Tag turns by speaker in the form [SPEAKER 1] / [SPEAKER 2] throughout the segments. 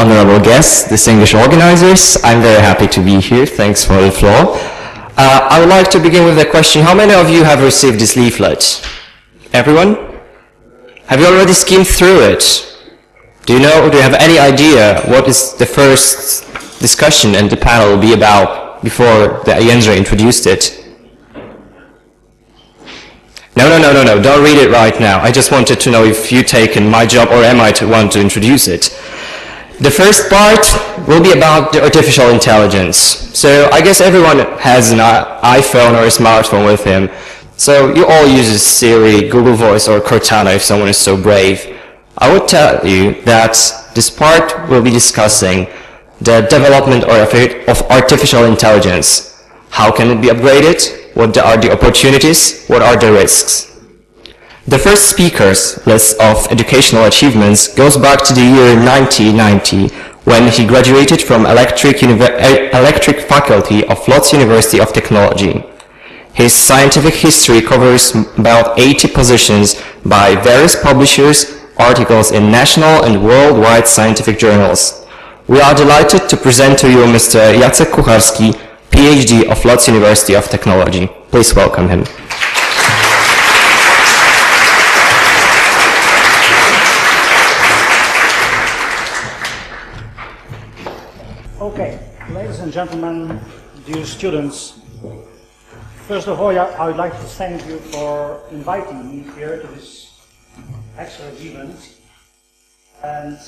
[SPEAKER 1] honorable guests, distinguished organizers. I'm very happy to be here. Thanks for the floor. I would like to begin with a question. How many of you have received this leaflet? Everyone? Have you already skimmed through it? Do you have any idea what is the first discussion and the panel will be about before the Jędrzej introduced it? No, don't read it right now. I just wanted to know if you've taken my job or am I to want to introduce it. The first part will be about the artificial intelligence. So I guess everyone has an iPhone or a smartphone with him. So you all use Siri, Google Voice, or Cortana if someone is so brave. I would tell you that this part will be discussing the development of artificial intelligence. How can it be upgraded? What are the opportunities? What are the risks? The first speaker's list of educational achievements goes back to the year 1990 when he graduated from Electric Faculty of Łódź University of Technology. His scientific history covers about 80 positions by various publishers, articles in national and worldwide scientific journals. We are delighted to present to you Mr. Jacek Kucharski, PhD of Łódź University of Technology. Please welcome him.
[SPEAKER 2] Okay, ladies and gentlemen, dear students, first of all, I would like to thank you for inviting me here to this excellent event, and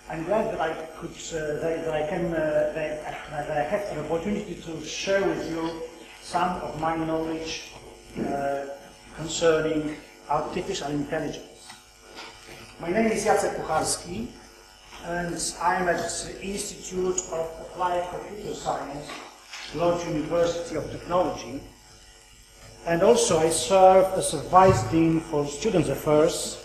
[SPEAKER 2] I'm glad that I could, that I have an opportunity to share with you some of my knowledge concerning artificial intelligence. My name is Jacek Kucharski, and I'm at the Institute of Applied Computer Science, Łódź University of Technology, and also I serve as a Vice Dean for Students' Affairs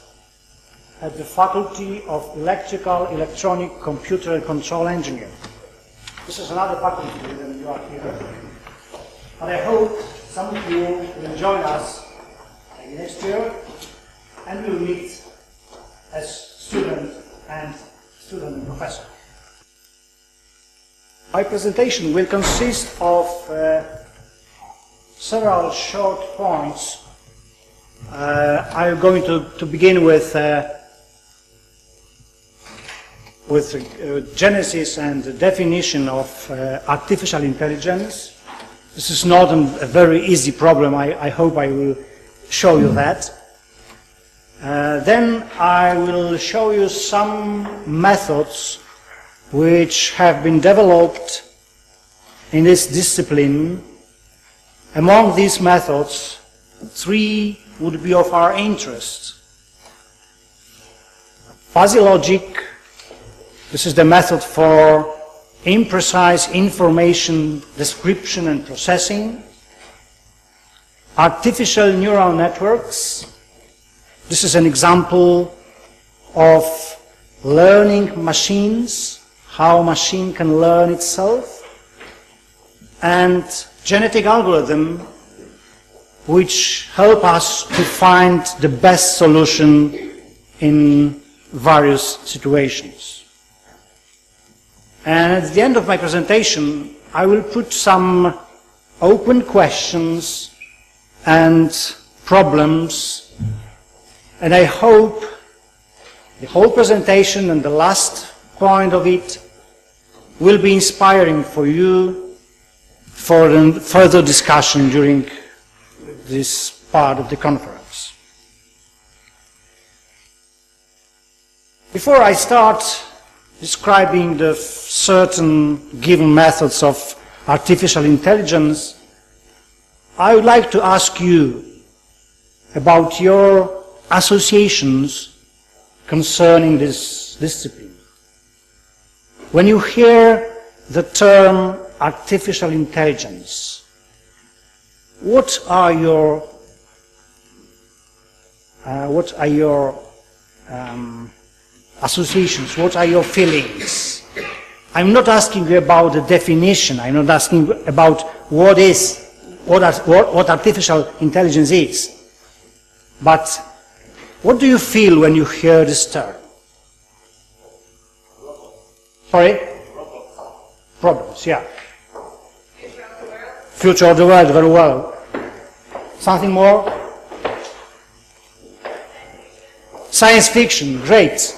[SPEAKER 2] at the Faculty of Electrical, Electronic, Computer and Control Engineering. This is another faculty than you are here, but I hope some of you will join us next year and we'll meet as student and professor. My presentation will consist of several short points. I'm going to begin with genesis and the definition of artificial intelligence. This is not a very easy problem. I hope I will show you that. Then I will show you some methods which have been developed in this discipline. Among these methods, 3 would be of our interest. Fuzzy logic, this is the method for imprecise information description and processing. Artificial neural networks, this is an example of learning machines, how a machine can learn itself, and genetic algorithm, which help us to find the best solution in various situations. And at the end of my presentation, I will put some open questions and problems, and I hope the whole presentation and the last point of it will be inspiring for you for further discussion during this part of the conference. Before I start describing the certain given methods of artificial intelligence, I would like to ask you about your associations concerning this discipline. When you hear the term artificial intelligence, what are your associations? What are your feelings? I'm not asking you about the definition. I'm not asking about what artificial intelligence is. But what do you feel when you hear this term? Sorry? Problems, yeah. Future of the world, very well. Something more? Science fiction, great.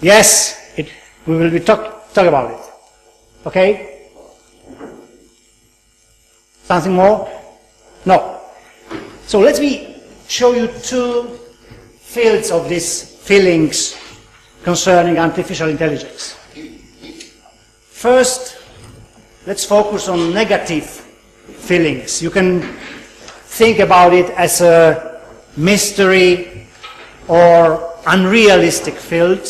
[SPEAKER 2] Yes, we will be talk about it. Okay? Something more? No. So let me show you two fields of these feelings concerning artificial intelligence. First, let's focus on negative feelings. You can think about it as a mystery or unrealistic field.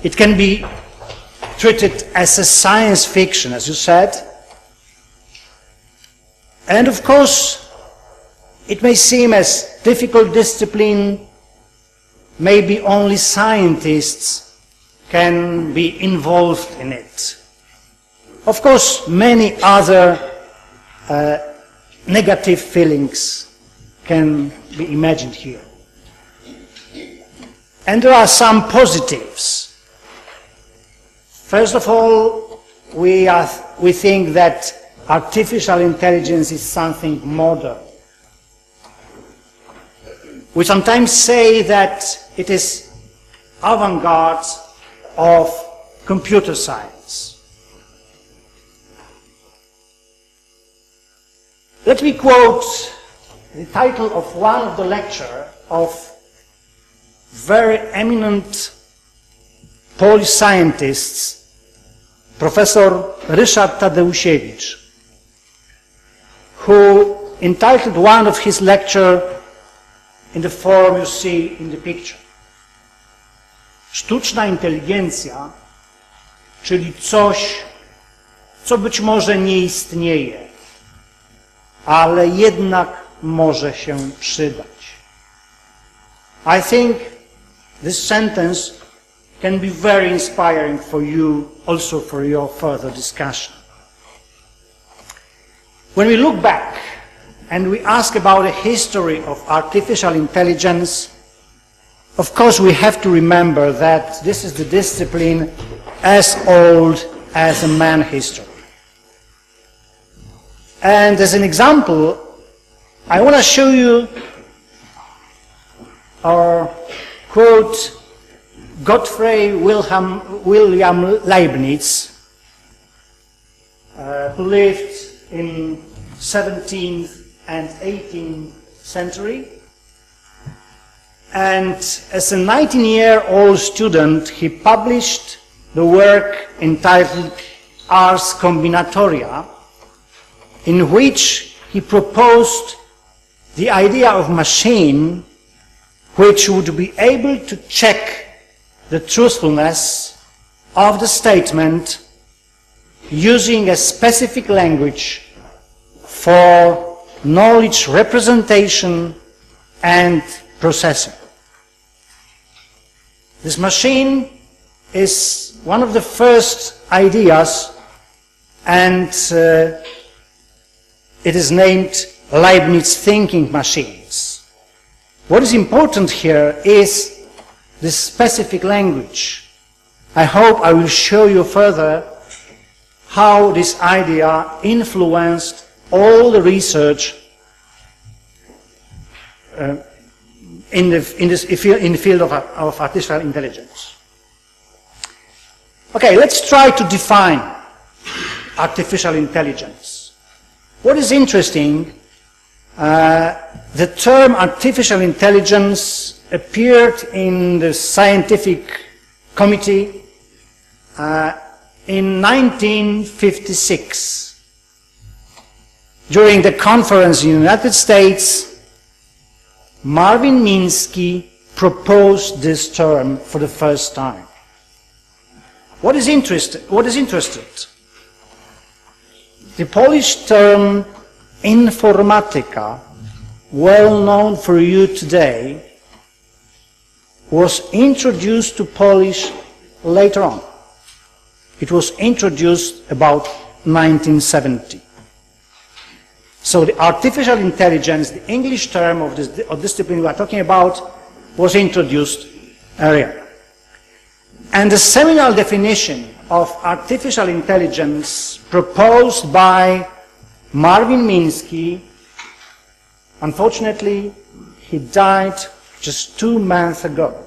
[SPEAKER 2] It can be treated as a science fiction, as you said. And of course, it may seem as difficult discipline. Maybe only scientists can be involved in it. Of course, many other negative feelings can be imagined here. And there are some positives. First of all, we think that artificial intelligence is something modern. We sometimes say that it is avant-garde of computer science. Let me quote the title of one of the lecture of very eminent Polish scientists, Professor Ryszard Tadeusiewicz, who entitled one of his lecture in the form you see in the picture. Sztuczna inteligencja, czyli coś, co być może nie istnieje, ale jednak może się przydać. I think this sentence can be very inspiring for you, also for your further discussion. When we look back and we ask about the history of artificial intelligence, of course we have to remember that this is the discipline as old as a man history. And as an example, I want to show you our quote Gottfried Wilhelm Leibniz, who lived in 17th and 18th century. And as a 19-year-old student, he published the work entitled Ars Combinatoria, in which he proposed the idea of machine which would be able to check the truthfulness of the statement using a specific language for knowledge representation and processing. This machine is one of the first ideas, and it is named Leibniz thinking machines. What is important here is this specific language. I hope I will show you further how this idea influenced all the research in the field of artificial intelligence. Okay, let's try to define artificial intelligence. What is interesting, the term artificial intelligence appeared in the scientific committee in 1956. During the conference in the United States, Marvin Minsky proposed this term for the first time. What is interested? The Polish term informatyka, well known for you today, was introduced to Polish later on. It was introduced about 1970. So the artificial intelligence, the English term of this discipline we are talking about, was introduced earlier. And the seminal definition of artificial intelligence proposed by Marvin Minsky, unfortunately, he died just 2 months ago.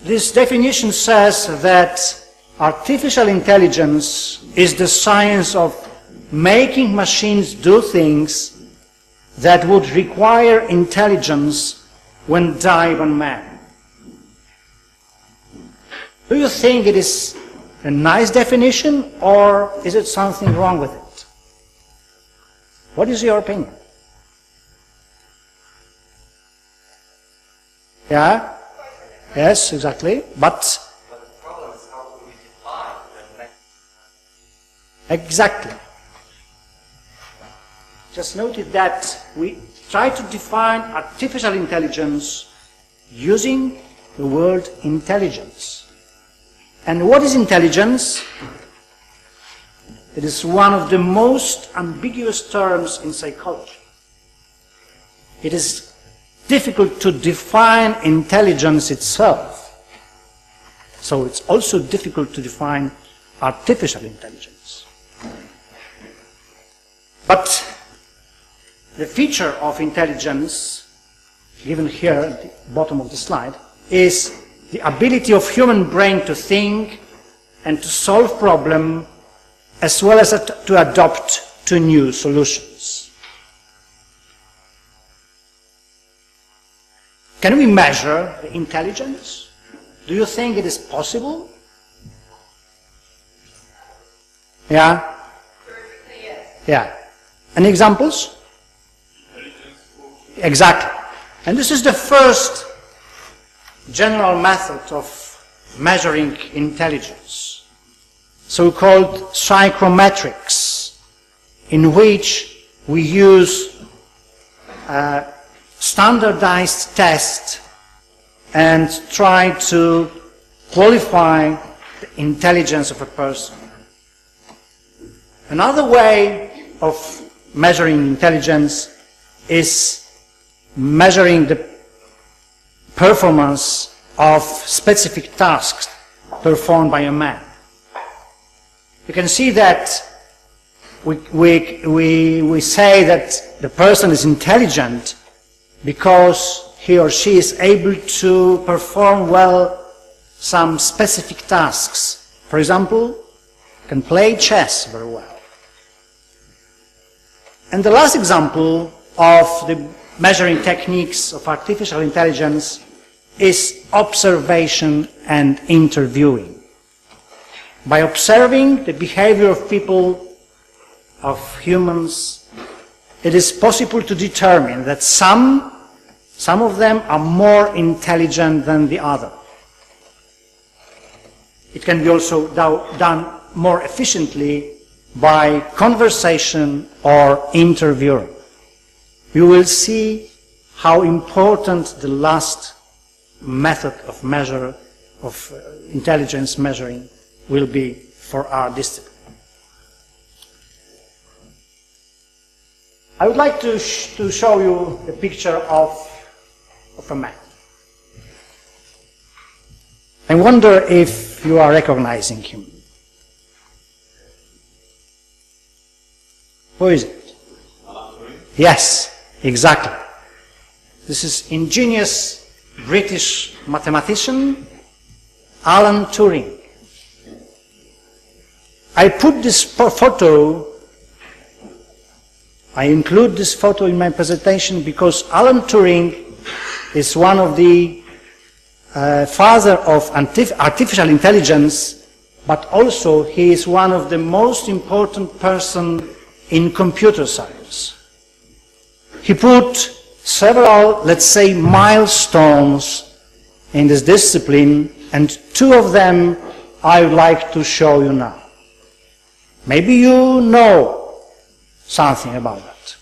[SPEAKER 2] This definition says that artificial intelligence is the science of making machines do things that would require intelligence when dive on man. Do you think it is a nice definition, or is it something wrong with it? What is your opinion? Yeah? Yes, exactly. But
[SPEAKER 3] the problem is how do we define that?
[SPEAKER 2] exactly. Just noted that we try to define artificial intelligence using the word intelligence. And what is intelligence? It is one of the most ambiguous terms in psychology. It is difficult to define intelligence itself. So it's also difficult to define artificial intelligence. But the feature of intelligence, given here at the bottom of the slide, is the ability of human brain to think and to solve problems, as well as to adapt to new solutions. Can we measure the intelligence? Do you think it is possible? Yeah? Yeah. Any examples? Exactly. And this is the first general method of measuring intelligence, so-called psychrometrics, in which we use standardized tests and try to qualify the intelligence of a person. Another way of measuring intelligence is measuring the performance of specific tasks performed by a man. You can see that we say that the person is intelligent because he or she is able to perform well some specific tasks. For example, can play chess very well. And the last example of the measuring techniques of artificial intelligence is observation and interviewing. By observing the behavior of people, of humans, it is possible to determine that some of them are more intelligent than the other. It can be also done more efficiently by conversation or interviewing. You will see how important the last method of measure of intelligence measuring will be for our discipline. I would like to show you a picture of a man. I wonder if you are recognizing him. Who is it? Yes, exactly. This is ingenious British mathematician Alan Turing. I put this photo, I include this photo in my presentation because Alan Turing is one of the father of artificial intelligence, but also he is one of the most important person in computer science. He put several, let's say, milestones in this discipline, and two of them I would like to show you now. Maybe you know something about that.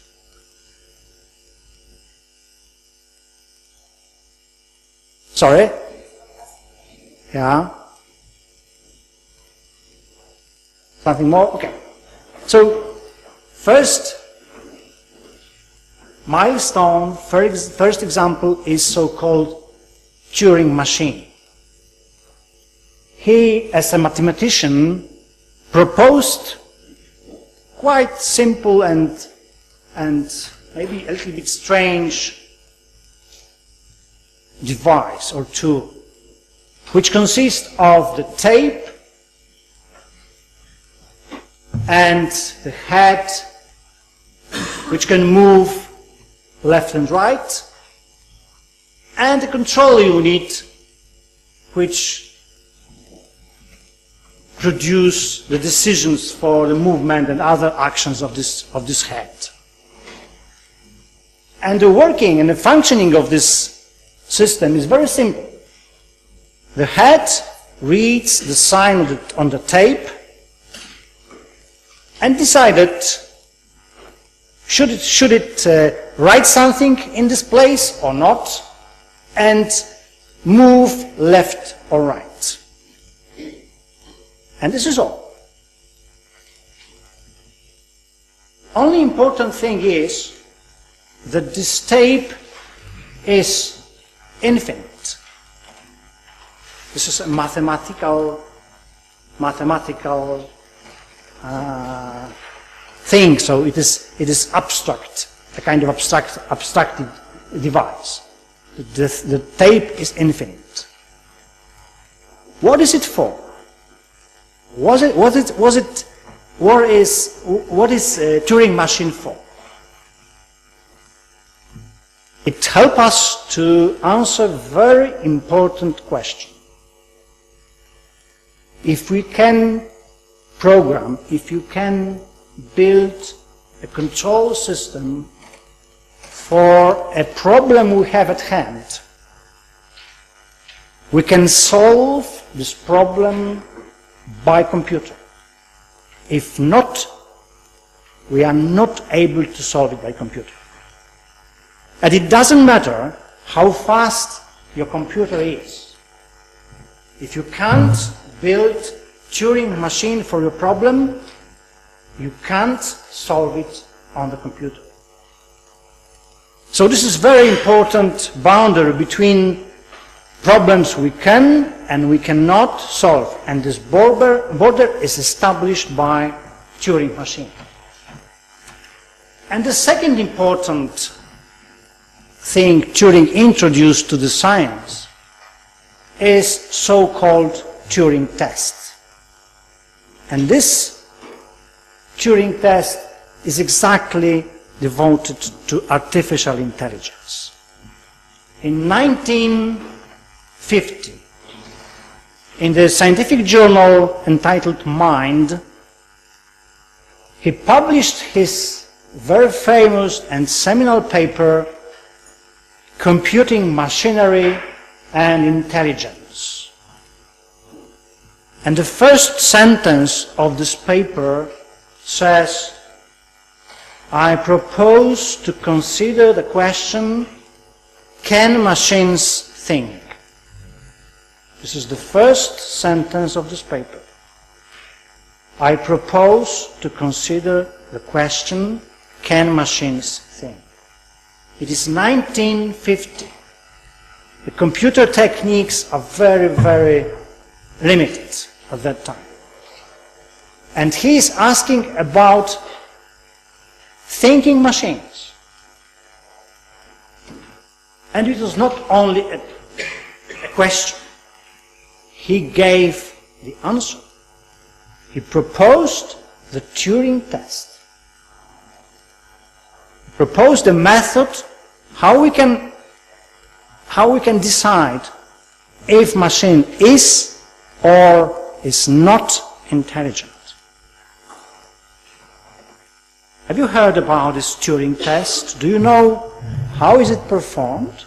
[SPEAKER 2] Sorry? Yeah? Something more? Okay. So, first milestone, first example is so-called Turing machine. He, as a mathematician, proposed quite simple and maybe a little bit strange device or tool, which consists of the tape and the head, which can move left and right, and a control unit which produce the decisions for the movement and other actions of this head. And the working and the functioning of this system is very simple. The head reads the sign on the tape and decided should it write something in this place or not, and move left or right. And this is all. Only important thing is that this tape is infinite. This is a mathematical thing, so it is abstract, a kind of abstract device. The tape is infinite. What is it for? What is Turing machine for? It helps us to answer a very important question. If we can program, if you can build a control system for a problem we have at hand, we can solve this problem by computer. If not, we are not able to solve it by computer. And it doesn't matter how fast your computer is. If you can't build Turing machine for your problem, you can't solve it on the computer. So this is very important boundary between problems we can and we cannot solve, and this border is established by Turing machine. And the second important thing Turing introduced to the science is so-called Turing test. And this Turing test is exactly devoted to artificial intelligence. In 1950, in the scientific journal entitled Mind, he published his very famous and seminal paper, Computing Machinery and Intelligence. And the first sentence of this paper says, I propose to consider the question, can machines think? This is the first sentence of this paper. I propose to consider the question, can machines think? It is 1950. The computer techniques are very, very limited at that time. And he is asking about thinking machines. And it was not only a question. He gave the answer. He proposed the Turing test. He proposed a method how we can decide if machine is or is not intelligent. Have you heard about this Turing test? Do you know how is it performed?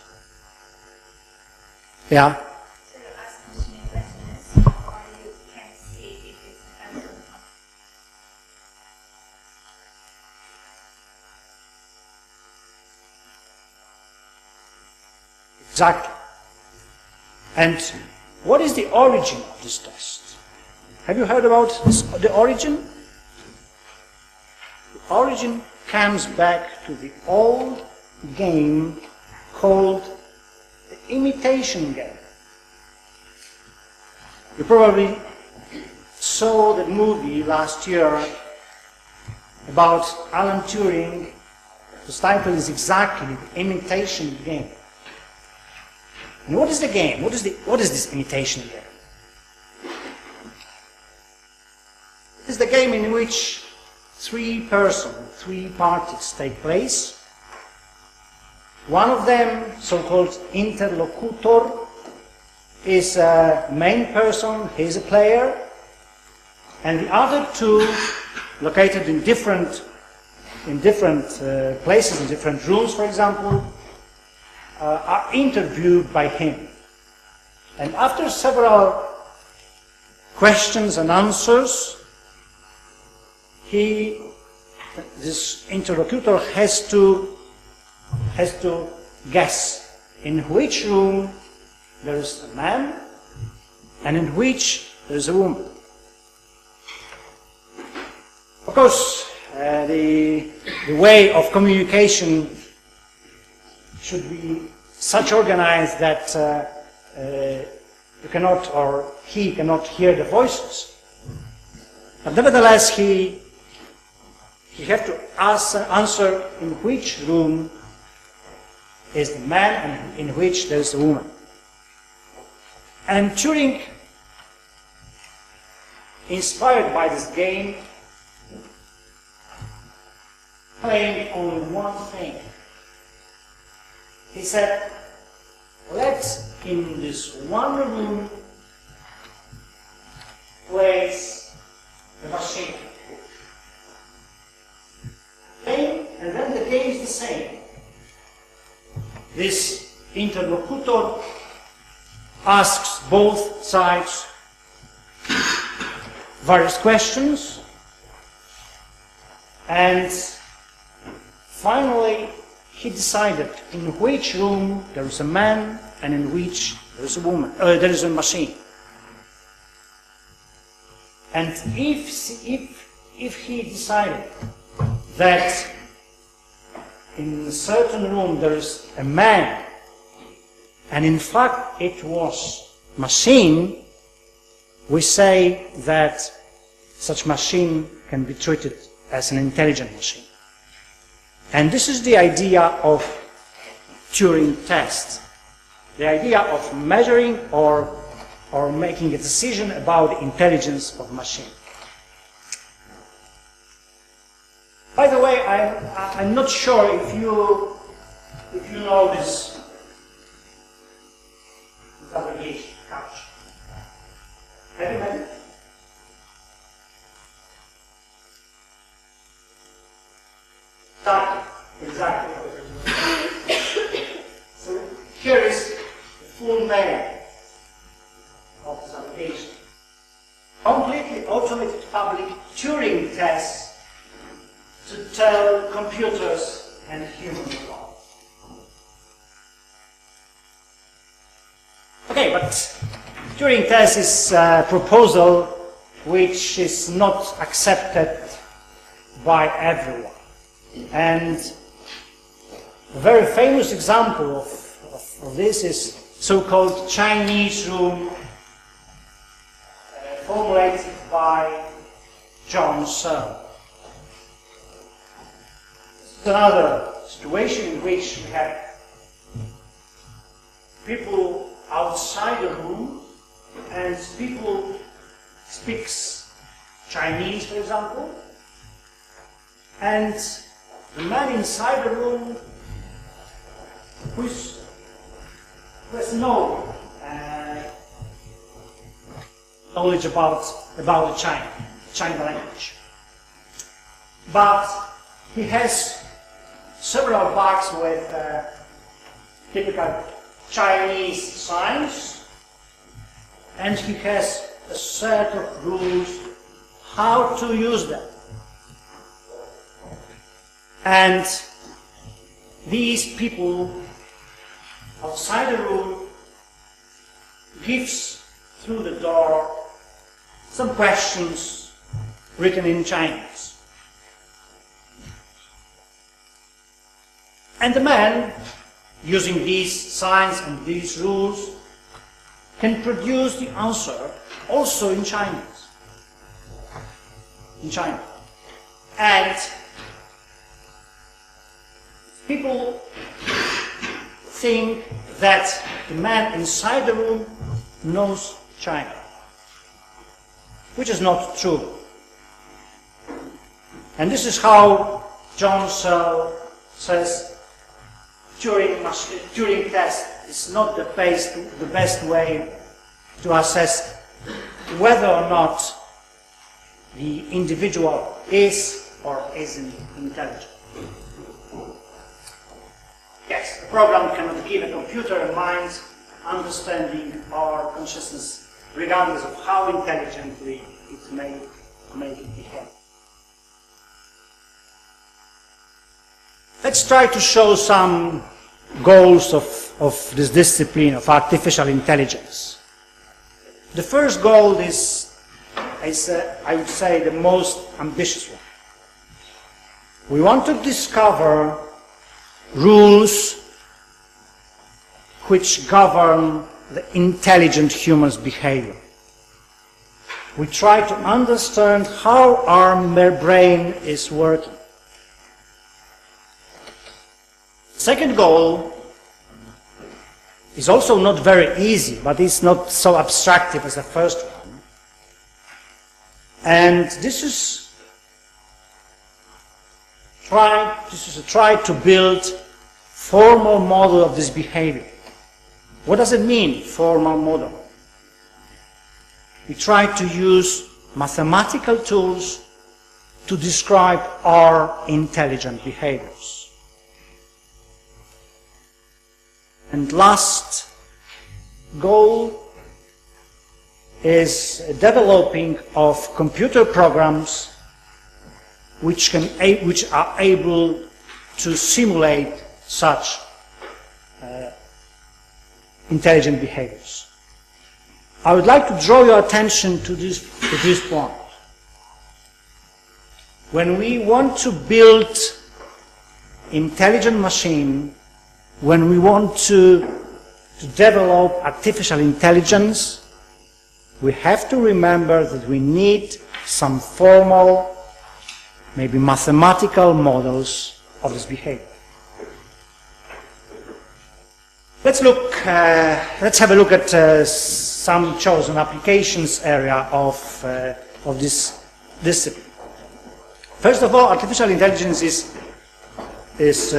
[SPEAKER 2] Yeah?
[SPEAKER 4] So you're asking me questions, or you can see if it's an error or not.
[SPEAKER 2] Exactly. And what is the origin of this test? Have you heard about the origin? The origin comes back to the old game called the imitation game. You probably saw the movie last year about Alan Turing. The title is exactly the imitation game. And what is the game? What is this imitation game? It is the game in which three parties take place. One of them, so-called interlocutor, is a main person, he is a player, and the other two, located in different places, in different rooms, for example, are interviewed by him. And after several questions and answers, this interlocutor has to guess in which room there is a man and in which there is a woman. Of course, the way of communication should be such organized that you cannot, or he cannot hear the voices. But nevertheless, he has to answer in which room is the man and in which there is the woman. And Turing, inspired by this game, claimed only one thing. He said, let's in this one room place the machine. And then the game is the same. This interlocutor asks both sides various questions, and finally he decided in which room there is a man and in which there is a woman, there is a machine. And if he decided that in a certain room there is a man, and in fact it was machine, we say that such machine can be treated as an intelligent machine. And this is the idea of Turing test, the idea of measuring or making a decision about the intelligence of a machine. By the way, I'm not sure if you know this abbreviation, couch. Have you heard it? Exactly. So here is the full name of this application. Completely automated public Turing test to tell computers and humans apart. Okay, but Turing test is a proposal which is not accepted by everyone. And a very famous example of this is so-called Chinese room formulated by John Searle. This is another situation in which we have people outside the room and people speaks Chinese, for example, and the man inside the room who has no knowledge about the China language. But he has several bags with typical Chinese signs, and he has a set of rules how to use them. And these people outside the room gives through the door some questions written in Chinese. And the man using these signs and these rules, can produce the answer also in Chinese. In China. And people think that the man inside the room knows China, which is not true. And this is how John Searle says Turing test is not the best way to assess whether or not the individual is or isn't intelligent. Yes, a program cannot give a computer a mind, understanding, or consciousness, regardless of how intelligently it may behave. Let's try to show some goals of this discipline of artificial intelligence. The first goal is, I would say, the most ambitious one. We want to discover rules which govern the intelligent human's behavior. We try to understand how our brain is working. Second goal is also not very easy, but it's not so abstractive as the first one. And this is a try to build formal model of this behavior. What does it mean, formal model? We try to use mathematical tools to describe our intelligent behaviors. And last goal is developing of computer programs which are able to simulate such intelligent behaviors. I would like to draw your attention to this point. When we want to build intelligent machine, when we want to develop artificial intelligence, we have to remember that we need some formal, maybe mathematical models of this behavior. Let's have a look at some chosen applications area of this discipline. First of all, artificial intelligence is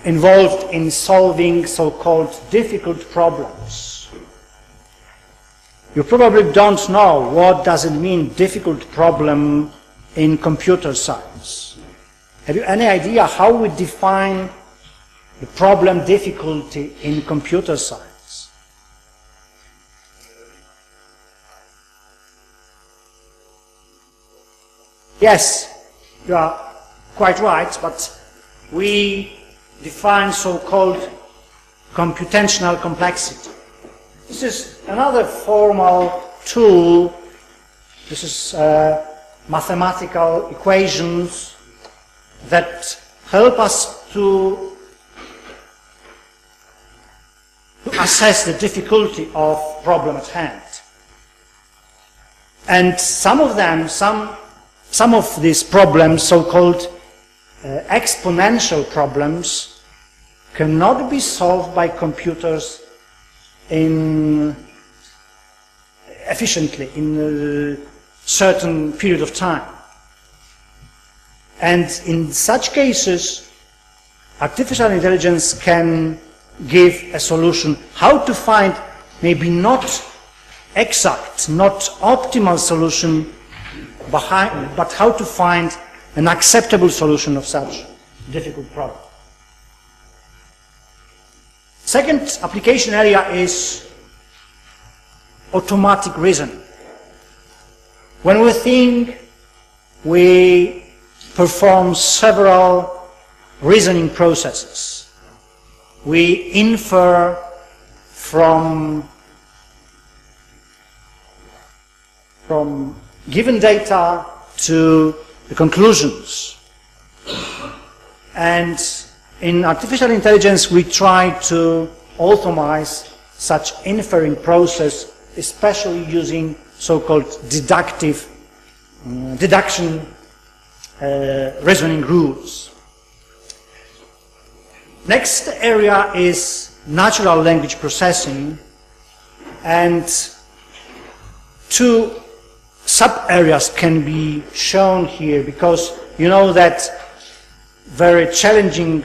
[SPEAKER 2] involved in solving so-called difficult problems. You probably don't know what does it mean, difficult problem, in computer science. Have you any idea how we define the problem difficulty in computer science? Yes, you are quite right, but we define so-called computational complexity. This is another formal tool. This is mathematical equations that help us to assess the difficulty of problem at hand. And some of these problems, so-called exponential problems, cannot be solved by computers efficiently in a certain period of time. And in such cases, artificial intelligence can give a solution how to find maybe not exact, not optimal solution, but how to find an acceptable solution of such difficult problem. Second application area is automatic reasoning. When we think, we perform several reasoning processes. We infer from given data to the conclusions. And In artificial intelligence, we try to automate such inferring process, especially using so-called deduction reasoning rules. Next area is natural language processing, and two sub-areas can be shown here, because you know that very challenging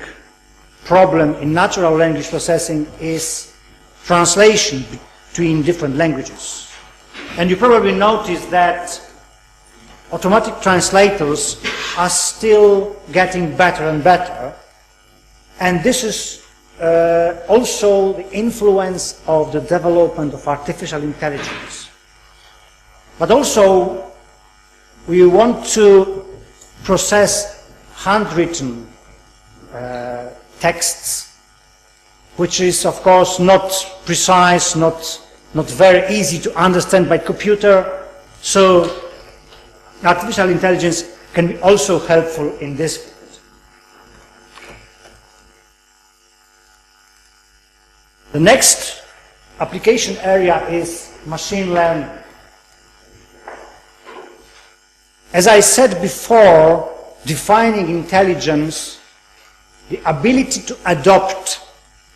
[SPEAKER 2] problem in natural language processing is translation between different languages. And you probably noticed that automatic translators are still getting better and better, and this is also the influence of the development of artificial intelligence. But also, we want to process handwritten texts, which is of course not precise, not very easy to understand by computer, so artificial intelligence can be also helpful in this field. The next application area is machine learning. As I said before, defining intelligence, the ability to adapt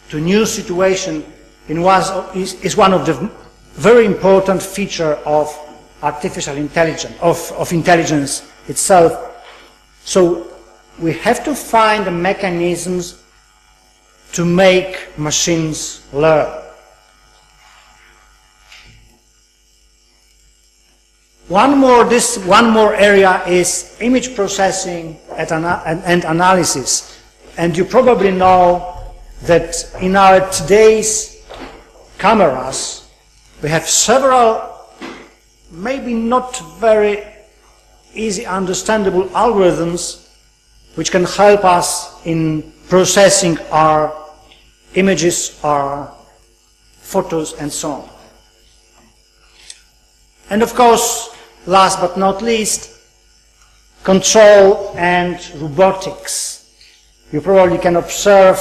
[SPEAKER 2] to new situation is one of the very important features of artificial intelligence, of intelligence itself. So we have to find the mechanisms to make machines learn. One more area is image processing and analysis. And you probably know that in our today's cameras, we have several, maybe not very easy understandable algorithms which can help us in processing our images, our photos, and so on. And of course, last but not least, control and robotics. You probably can observe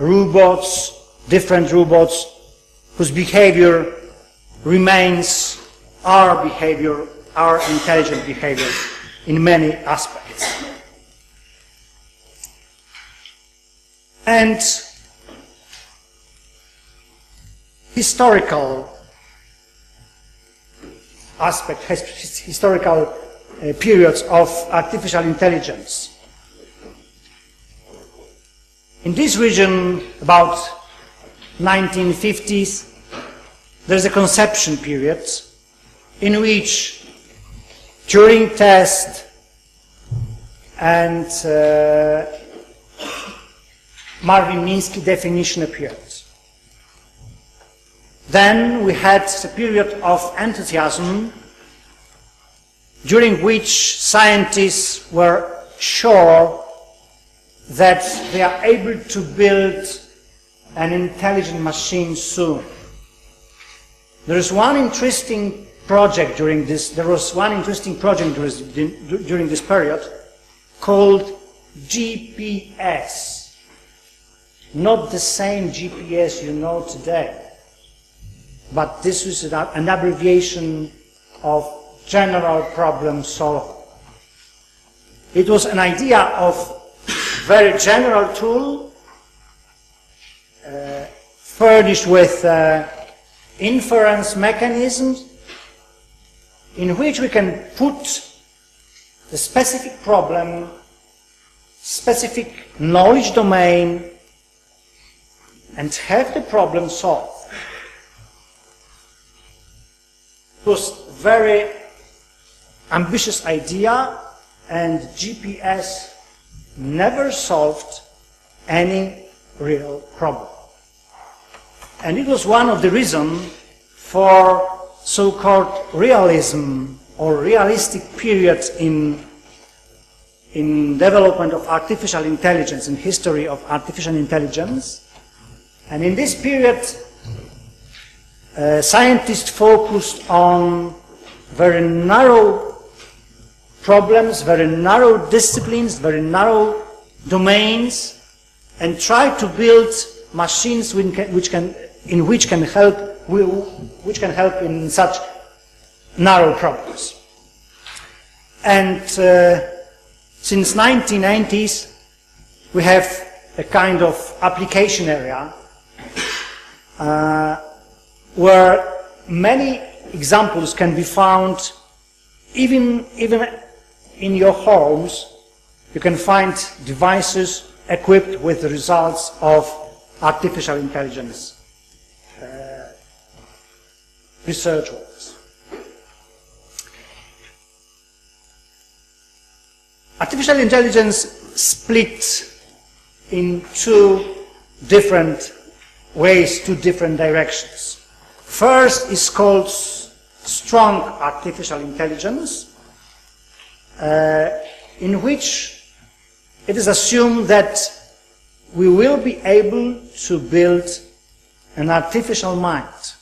[SPEAKER 2] robots, different robots, whose behavior remains our behavior, our intelligent behavior in many aspects. And historical aspect, historical periods of artificial intelligence. In this region, about 1950s, there's a conception period in which Turing test and Marvin Minsky definition appeared. Then we had a period of enthusiasm during which scientists were sure that they are able to build an intelligent machine soon. There was one interesting project during this period called GPS. Not the same GPS you know today, but this was an abbreviation of General Problem Solver. It was an idea of very general tool furnished with inference mechanisms in which we can put the specific problem, specific knowledge domain, and have the problem solved. It was a very ambitious idea, and GPS never solved any real problem. And it was one of the reasons for so-called realism or realistic period in development of artificial intelligence, in history of artificial intelligence. And in this period, scientists focused on very narrow problems, very narrow disciplines, very narrow domains, and try to build machines which can help in such narrow problems. And since 1990s, we have a kind of application area where many examples can be found. Even in your homes, you can find devices equipped with the results of artificial intelligence research works. Artificial intelligence split in two different ways, two different directions. First is called strong artificial intelligence, in which it is assumed that we will be able to build an artificial mind.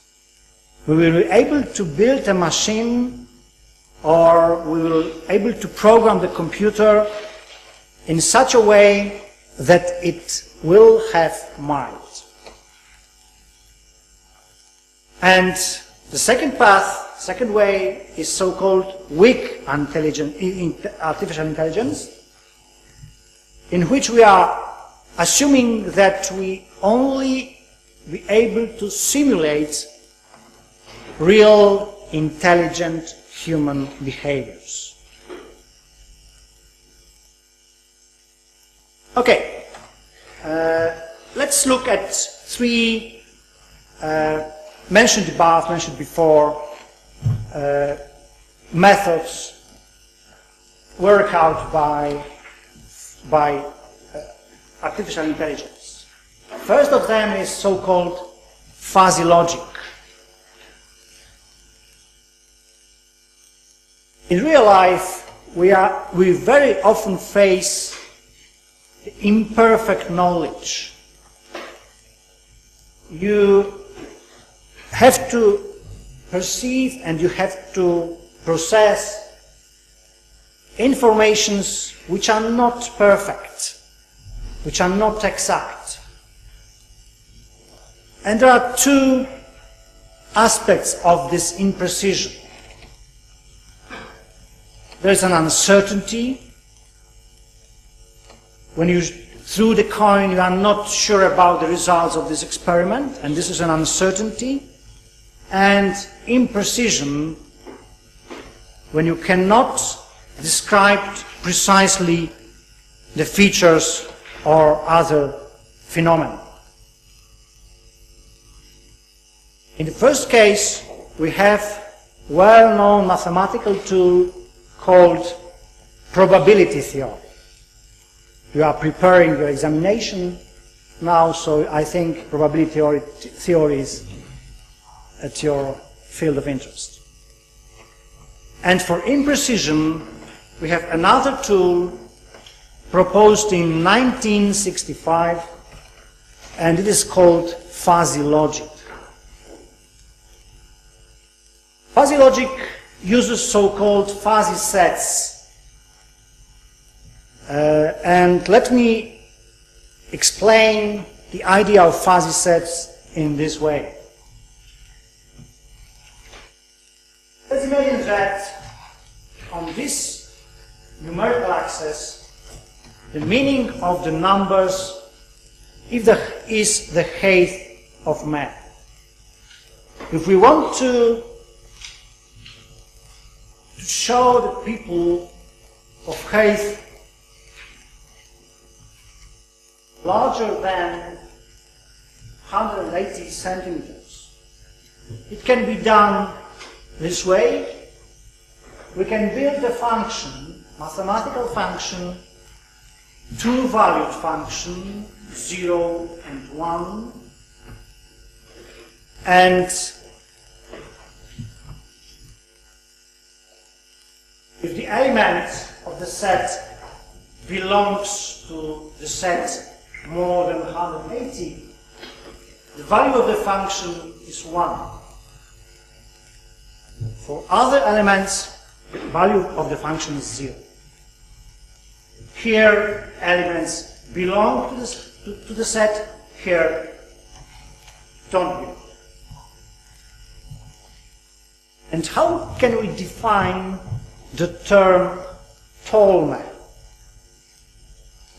[SPEAKER 2] We will be able to build a machine, or we will be able to program the computer in such a way that it will have mind. And the second path, second way, is so-called weak artificial intelligence, in which we are assuming that we only be able to simulate real intelligent human behaviors. Okay, let's look at three mentioned before methods worked out by artificial intelligence. First of them is so-called fuzzy logic. In real life, we very often face imperfect knowledge. You have to perceive and you have to process informations which are not perfect, which are not exact. And there are two aspects of this imprecision. There is an uncertainty. When you threw the coin, you are not sure about the results of this experiment, and this is an uncertainty. And imprecision, when you cannot describe precisely the features or other phenomena. In the first case, we have a well-known mathematical tool called probability theory. You are preparing your examination now, so I think probability theory is at your field of interest. And for imprecision, we have another tool proposed in 1965, and it is called fuzzy logic. Fuzzy logic uses so-called fuzzy sets. And let me explain the idea of fuzzy sets in this way. Let's imagine that on this numerical axis, the meaning of the numbers is the height of man. If we want to show the people of height larger than 180 centimeters, it can be done this way. We can build a function, mathematical function, two-valued function, 0 and 1, and if the element of the set belongs to the set more than 180, the value of the function is 1. For other elements, the value of the function is 0. Here, elements belong to to the set here, don't we? And how can we define the term tall man?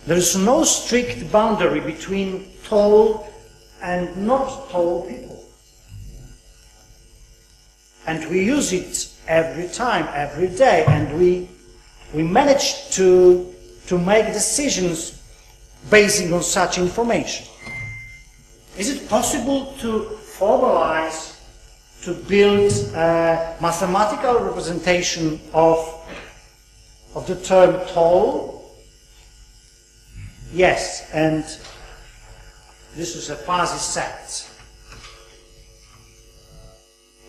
[SPEAKER 2] There is no strict boundary between tall and not tall people. And we use it every time, every day, and we manage to make decisions basing on such information. Is it possible to formalize, to build a mathematical representation of the term tall? Yes, and this is a fuzzy set.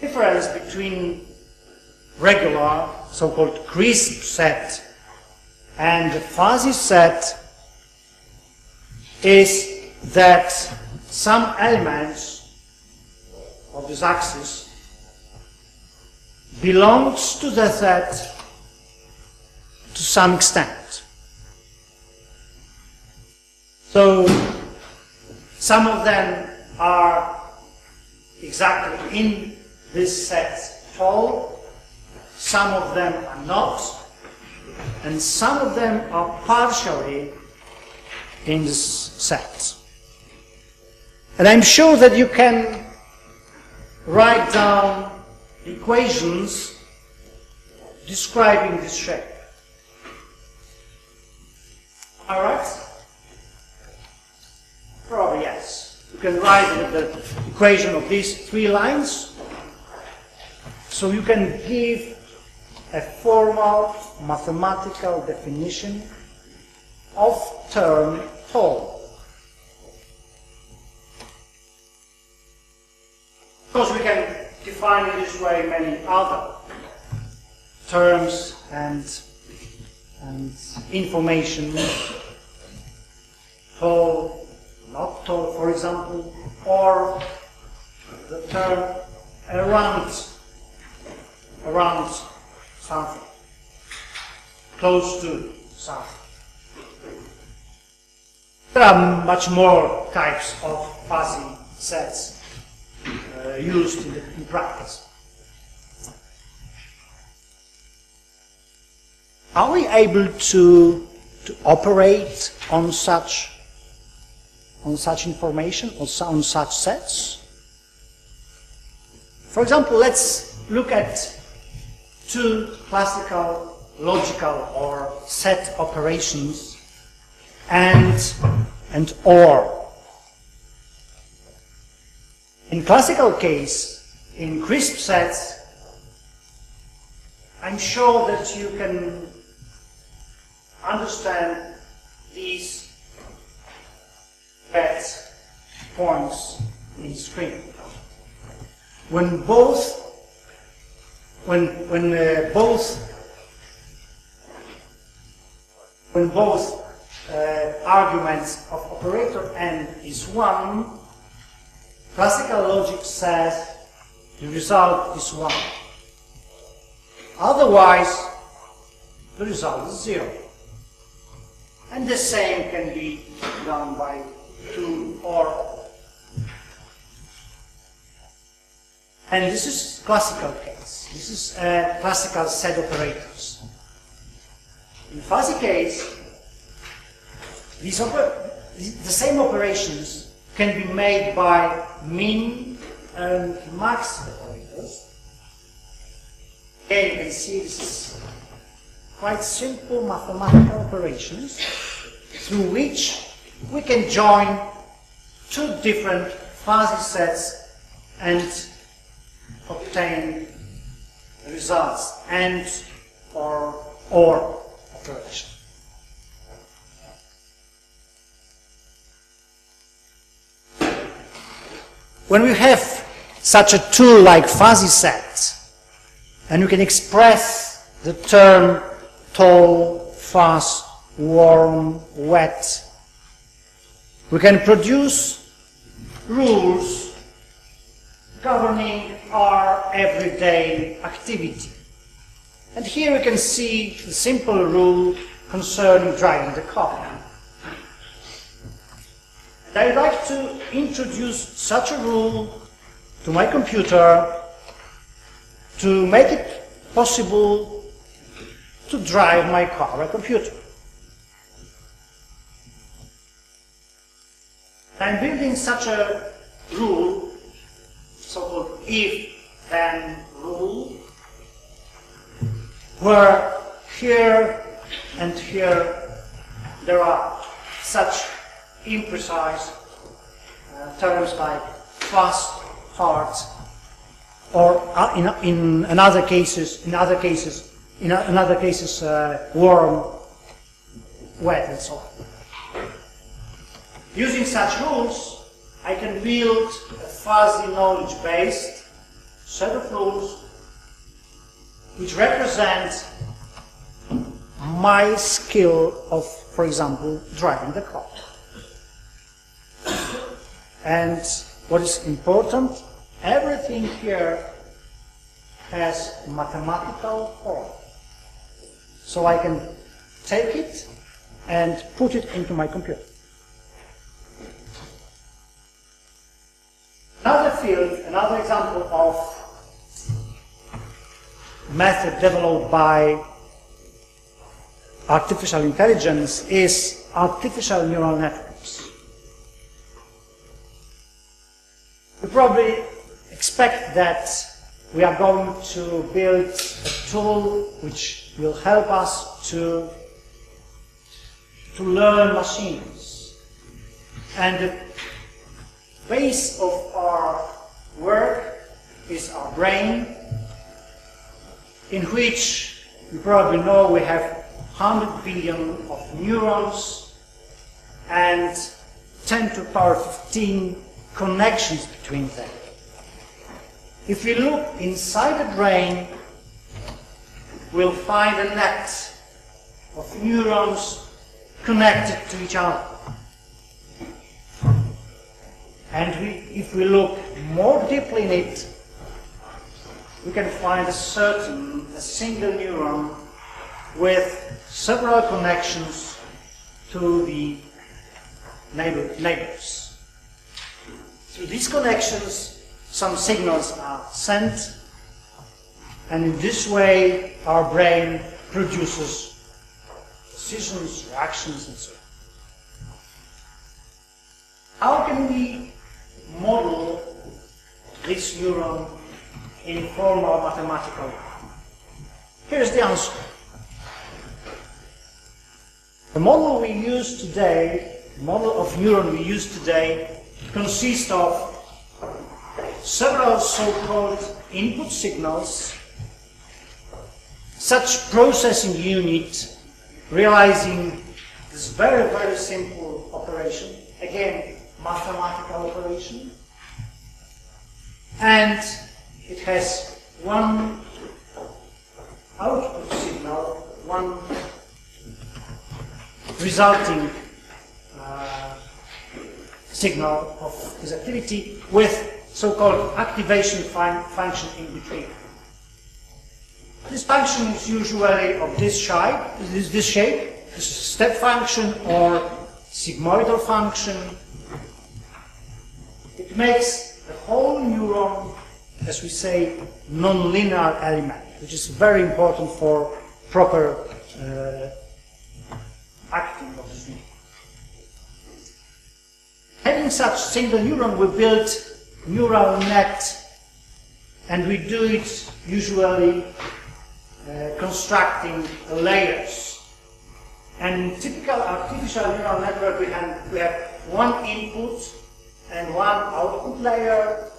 [SPEAKER 2] Difference between regular, so-called crisp set and the fuzzy set is that some elements of this axis belongs to the set to some extent. So some of them are exactly in this set tall, some of them are not, and some of them are partially in this set. And I'm sure that you can write down equations describing this shape. Am I right? Probably yes. You can write the equation of these three lines, so you can give a formal mathematical definition of term tall. Of course, we can define in this way many other terms and information. Tall, not tall, for example, or the term around something, close to something. There are much more types of fuzzy sets used in practice. Are we able to operate on such information, on such sets? For example, let's look at two classical logical or set operations and OR. In classical case, in crisp sets, I'm sure that you can understand these red points in screen. When both arguments of operator n is 1, classical logic says the result is 1. Otherwise, the result is 0. And the same can be done by 2 OR. And this is classical case. This is a classical set operators. In fuzzy case, the same operations can be made by min and max operators. Again, you can see this is quite simple mathematical operations through which we can join two different fuzzy sets and obtain results and or operation. When we have such a tool like fuzzy set, and we can express the term tall, fast, warm, wet, we can produce rules governing our everyday activity. And here we can see the simple rule concerning driving the car. And I'd like to introduce such a rule to my computer to make it possible to drive my car by computer. I'm building such a rule, so-called if-then rule, where here and here there are such imprecise terms like fast, hard, or in other cases, warm, wet, and so on. Using such rules, I can build a fuzzy knowledge-based set of rules which represent my skill of, for example, driving the car. And what is important, everything here has mathematical form. So I can take it and put it into my computer. Another field, another example of method developed by artificial intelligence is artificial neural networks. You probably expect that we are going to build a tool which will help us to learn machines. And the base of our work is our brain, in which you probably know we have 100 billion of neurons and 10 to the power 15 connections between them. If we look inside the brain, we'll find a net of neurons connected to each other. And if we look more deeply in it, we can find a single neuron with several connections to the neighbors. Through these connections, some signals are sent, and in this way, our brain produces decisions, reactions, and so on. How can we model this neuron in formal mathematical way? Here's the answer. The model we use today, the model of neuron we use today, consists of several so-called input signals, such processing unit realizing this very, very simple operation, again, mathematical operation, and it has one output signal, one resulting signal of this activity with so-called activation function in between. This function is usually of this shape. This is a step function or sigmoidal function. It makes the whole neuron, as we say, non-linear element, which is very important for proper acting of this neuron. Having such single neuron, we build neural net, and we do it usually constructing layers. And in typical artificial neural network, we have one input and one output layer,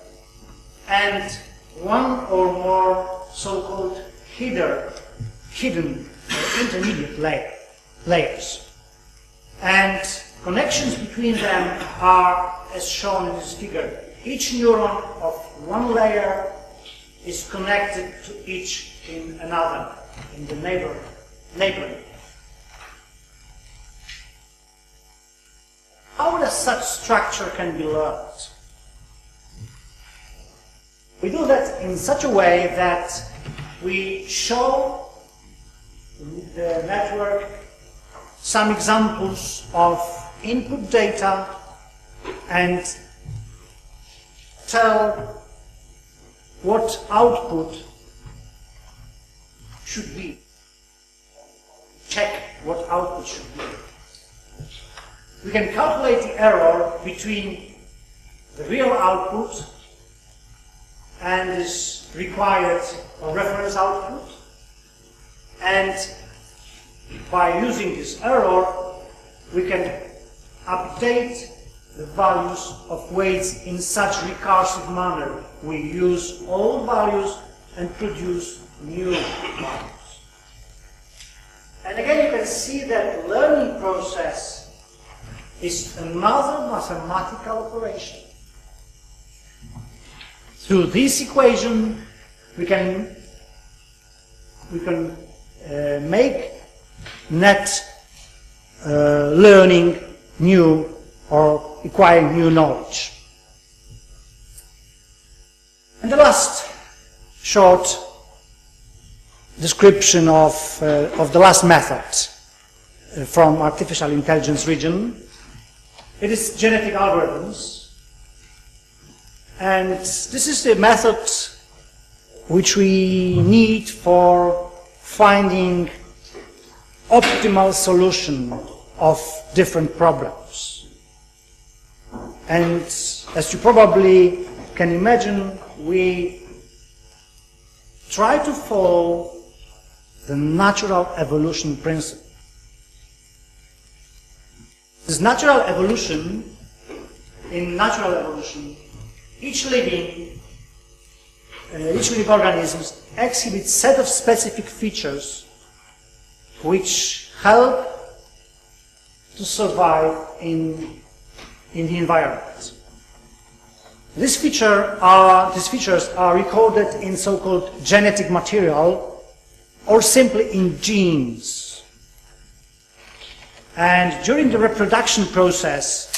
[SPEAKER 2] and one or more so-called hidden intermediate layers. And connections between them are as shown in this figure. Each neuron of one layer is connected to each in another, in the neighboring. How does such structure can be learned? We do that in such a way that we show the network some examples of input data and tell what output should be. Check what output should be. We can calculate the error between the real output and this required or reference output, and by using this error we can update the values of weights in such recursive manner. We use old values and produce new values. And again you can see that learning process is another mathematical operation. Through this equation we can make net learning new or acquiring new knowledge. And the last short description of the last method from artificial intelligence region, it is genetic algorithms, and this is the method which we need for finding optimal solution of different problems. And as you probably can imagine, we try to follow the natural evolution principle. This natural evolution, in natural evolution, each living organism exhibits a set of specific features which help to survive in the environment. These features are recorded in so-called genetic material or simply in genes. And during the reproduction process,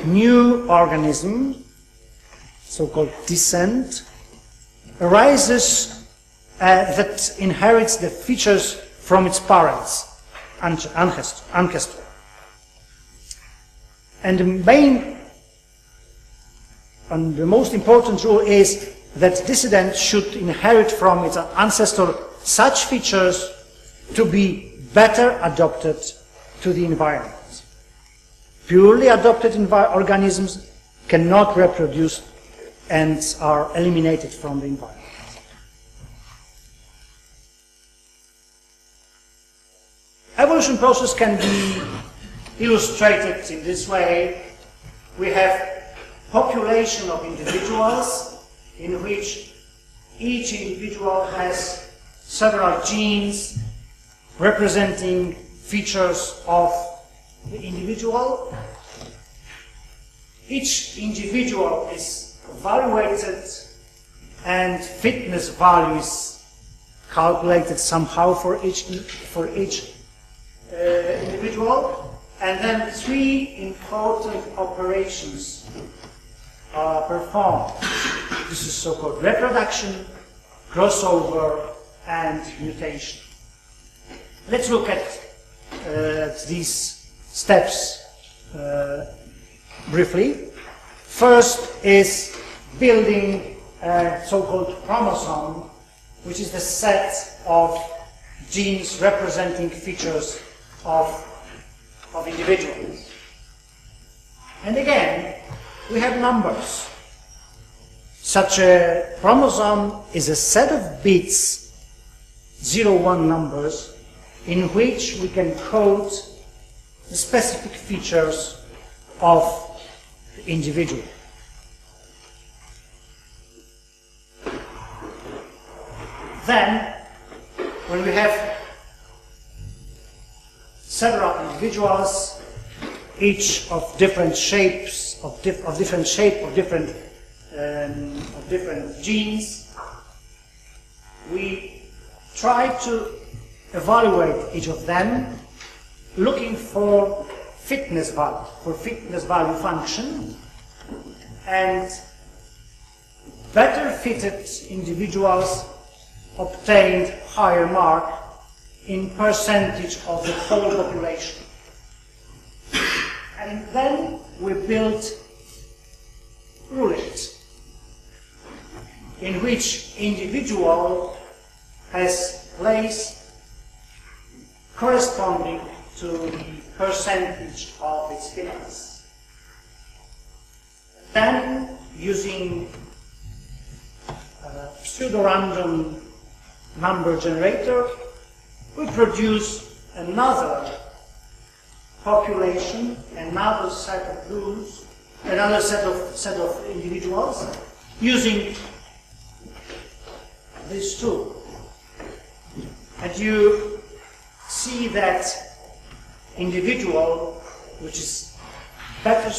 [SPEAKER 2] new organism, so-called descent, arises that inherits the features from its parents, ancestor. And the most important rule is that descendant should inherit from its ancestor such features to be better adapted to the environment. Purely adapted organisms cannot reproduce and are eliminated from the environment. Evolution process can be illustrated in this way. We have population of individuals in which each individual has several genes representing features of the individual. Each individual is evaluated and fitness value is calculated somehow for each individual, and then three important operations are performed. This is so-called reproduction, crossover, and mutation. Let's look at these steps briefly. First is building a so-called chromosome, which is the set of genes representing features of individuals. And again, we have numbers. Such a chromosome is a set of bits, 0-1 numbers, in which we can code the specific features of the individual. Then, when we have several individuals, each of different shapes, of different genes, we try to evaluate each of them, looking for fitness value function, and better fitted individuals obtained higher mark in percentage of the whole population. And then we built roulette, in which individual has place corresponding to the percentage of its fitness. Then, using a pseudo-random number generator, we produce another population, another set of rules, another set of individuals, using this tool. And you see that individual, which is better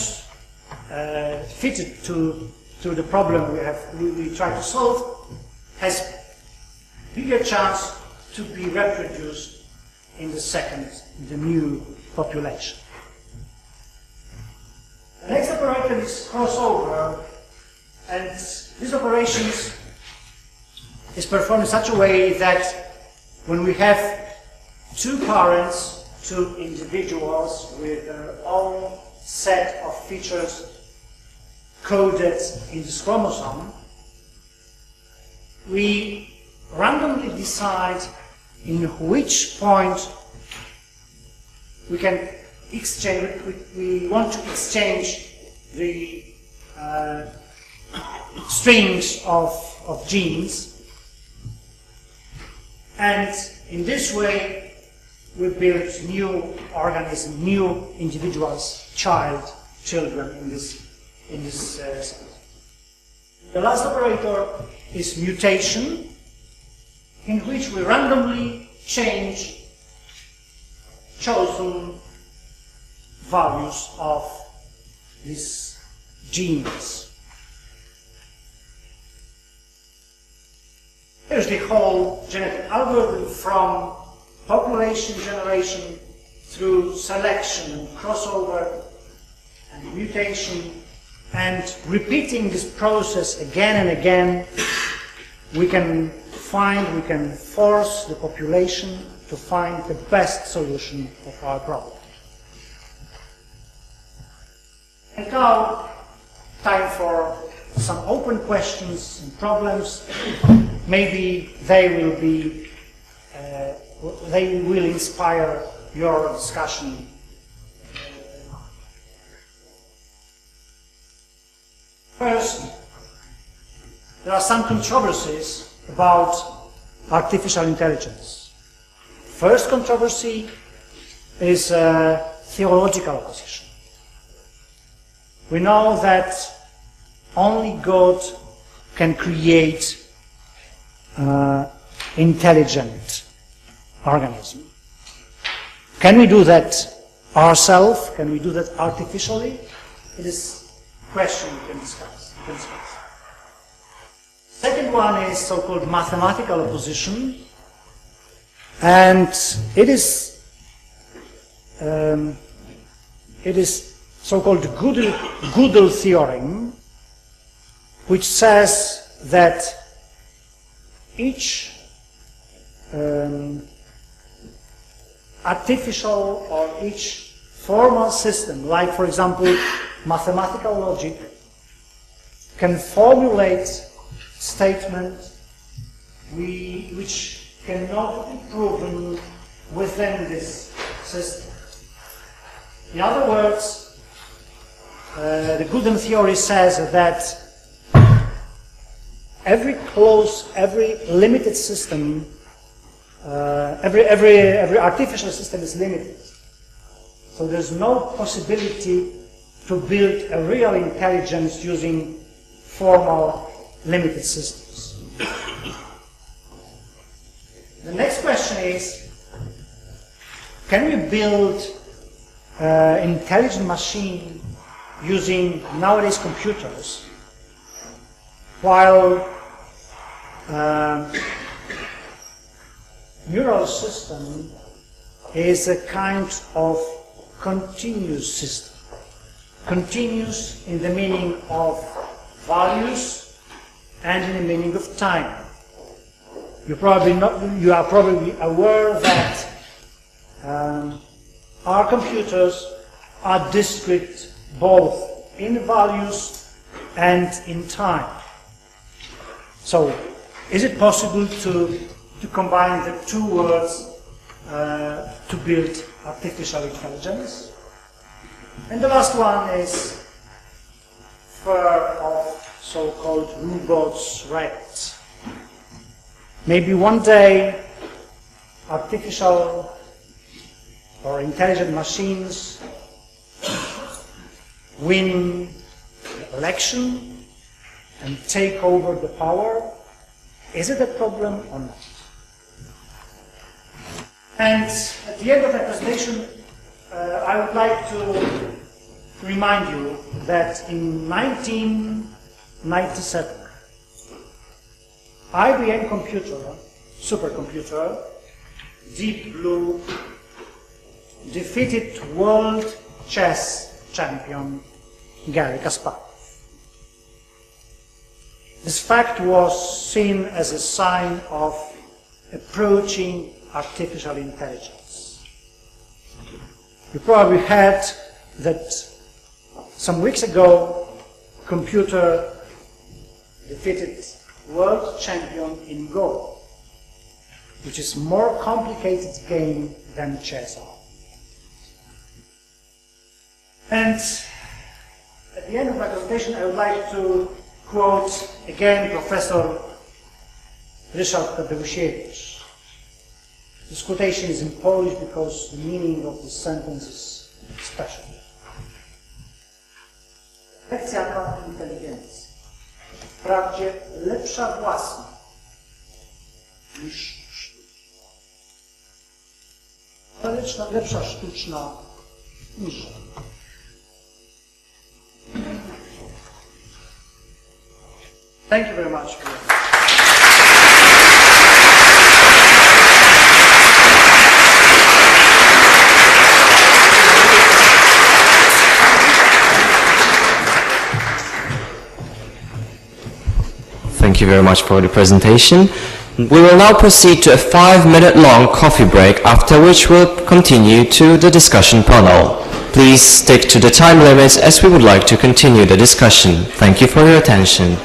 [SPEAKER 2] fitted to the problem we try to solve, has bigger chance to be reproduced in the new population. The next operator is crossover, and this operation is performed in such a way that when we have two parents, two individuals with their own set of features coded in this chromosome, we randomly decide in which point we can exchange, we want to exchange the strings of genes, and in this way we build new organisms, new individuals, children in this sense. The last operator is mutation, in which we randomly change chosen values of these genes. Here's the whole genetic algorithm from population generation through selection and crossover and mutation, and repeating this process again and again, we can force the population to find the best solution of our problem. And now, time for some open questions and problems. Maybe they will inspire your discussion. First, there are some controversies about artificial intelligence. First controversy is a theological opposition. We know that only God can create intelligent organism. Can we do that ourselves? Can we do that artificially? It is a question we can discuss. Second one is so-called mathematical opposition, and it is so-called Gödel theorem, which says that each artificial or each formal system, like for example mathematical logic, can formulate statements which cannot be proven within this system. In other words, the Gödel theory says that every limited system, every artificial system is limited. So there's no possibility to build a real intelligence using formal limited systems. The next question is, can we build an intelligent machine using nowadays computers, while neural system is a kind of continuous system. Continuous in the meaning of values and in the meaning of time. You are probably aware that our computers are discrete both in values and in time. So, is it possible to combine the two words to build artificial intelligence? And the last one is fear of so-called robots' rights. Maybe one day artificial or intelligent machines win the election and take over the power. Is it a problem or not? And at the end of the presentation, I would like to remind you that in 1997, IBM supercomputer, Deep Blue, defeated world chess champion Garry Kasparov. This fact was seen as a sign of approaching artificial intelligence. You probably heard that some weeks ago, computer defeated world champion in Go, which is more complicated game than chess. And at the end of my presentation, I would like to quote again Professor Ryszard Tadeusiewicz. This quotation is in Polish because the meaning of this sentence is special. Lekcja inteligencji. Wprawdzie lepsza własna niż sztuczna. Ale lepsza sztuczna niż. Thank you very much.
[SPEAKER 1] Thank you very much for the presentation. We will now proceed to a 5-minute long coffee break, after which we'll continue to the discussion panel. Please stick to the time limits as we would like to continue the discussion. Thank you for your attention.